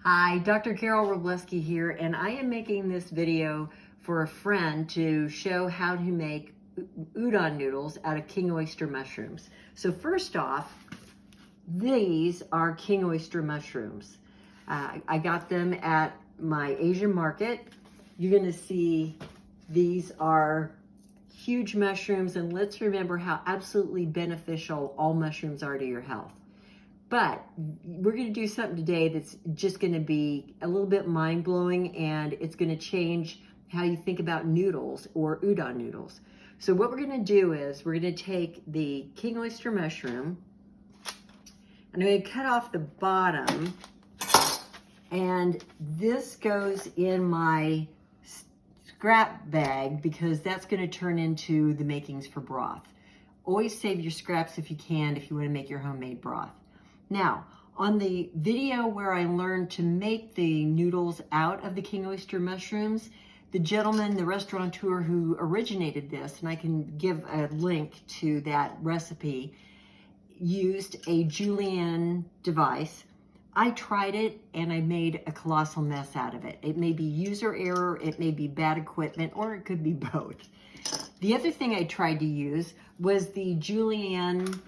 Hi, Dr. Carol Robleski here, and I am making this video for a friend to show how to make udon noodles out of king oyster mushrooms. So first off, these are king oyster mushrooms. I got them at my Asian market. You're going to see these are huge mushrooms, and let's remember how absolutely beneficial all mushrooms are to your health. But we're going to do something today that's just going to be a little bit mind-blowing, and it's going to change how you think about noodles or udon noodles. So what we're going to do is we're going to take the king oyster mushroom, and I'm going to cut off the bottom, and this goes in my scrap bag because that's going to turn into the makings for broth. Always save your scraps if you can, if you want to make your homemade broth. Now, on the video where I learned to make the noodles out of the king oyster mushrooms, the gentleman, the restaurateur who originated this, and I can give a link to that recipe, used a julienne device. I tried it and I made a colossal mess out of it. It may be user error, it may be bad equipment, or it could be both. The other thing I tried to use was the julienne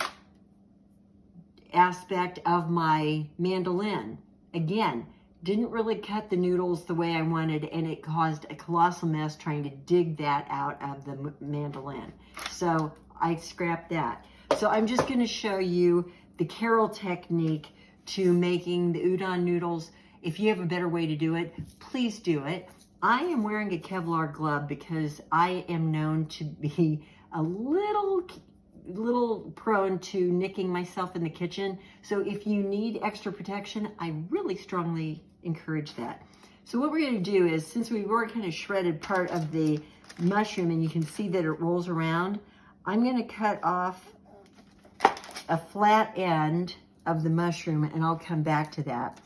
aspect of my mandolin. Again, didn't really cut the noodles the way I wanted, and it caused a colossal mess trying to dig that out of the mandolin. So I scrapped that. So I'm just going to show you the Carol technique to making the udon noodles. If you have a better way to do it, please do it. I am wearing a Kevlar glove because I am known to be a little prone to nicking myself in the kitchen. So if you need extra protection, I really strongly encourage that. So what we're going to do is, since we've already kind of shredded part of the mushroom and you can see that it rolls around, I'm going to cut off a flat end of the mushroom, and I'll come back to that.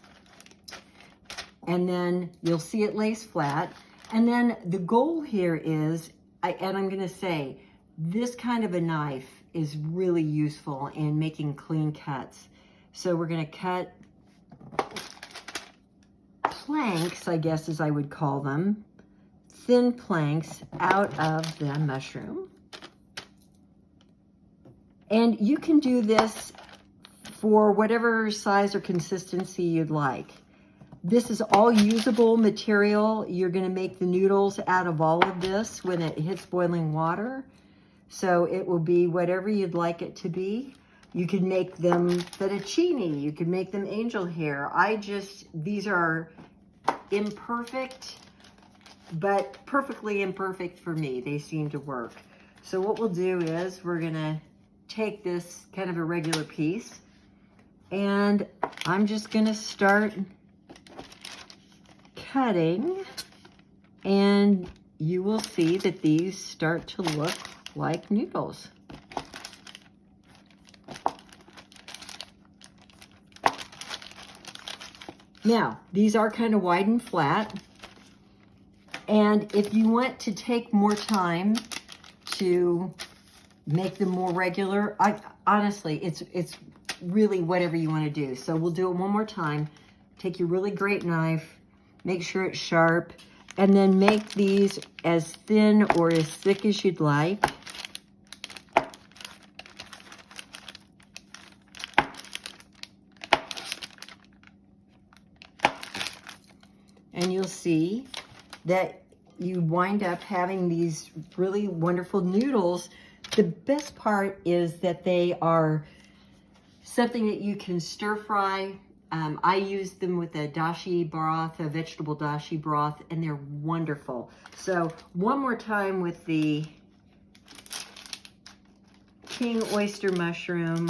And then you'll see it lays flat. And then the goal here is, and I'm going to say, this kind of a knife is really useful in making clean cuts. So we're going to cut planks, I guess as I would call them, thin planks out of the mushroom. And you can do this for whatever size or consistency you'd like. This is all usable material. You're going to make the noodles out of all of this when it hits boiling water. So it will be whatever you'd like it to be. You can make them fettuccine. You can make them angel hair. These are imperfect, but perfectly imperfect for me. They seem to work. So what we'll do is we're gonna take this kind of a regular piece, and I'm just gonna start cutting, and you will see that these start to look like noodles. Now, these are kind of wide and flat, and if you want to take more time to make them more regular, honestly, it's really whatever you want to do. So we'll do it one more time. Take your really great knife, make sure it's sharp, and then make these as thin or as thick as you'd like. And you'll see that you wind up having these really wonderful noodles. The best part is that they are something that you can stir fry. I use them with a dashi broth, a vegetable dashi broth, and they're wonderful. So one more time with the king oyster mushroom.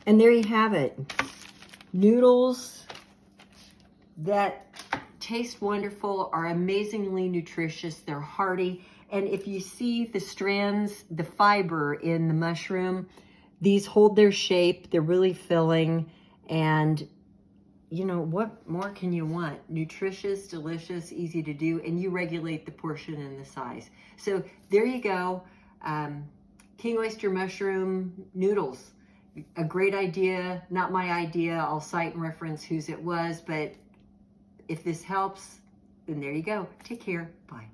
And there you have it. Noodles that taste wonderful, are amazingly nutritious, they're hearty. And if you see the strands, the fiber in the mushroom, these hold their shape, they're really filling, and you know, what more can you want? Nutritious, delicious, easy to do, and you regulate the portion and the size. So there you go. King oyster mushroom noodles. A great idea, not my idea. I'll cite and reference whose it was, but if this helps, then there you go. Take care. Bye.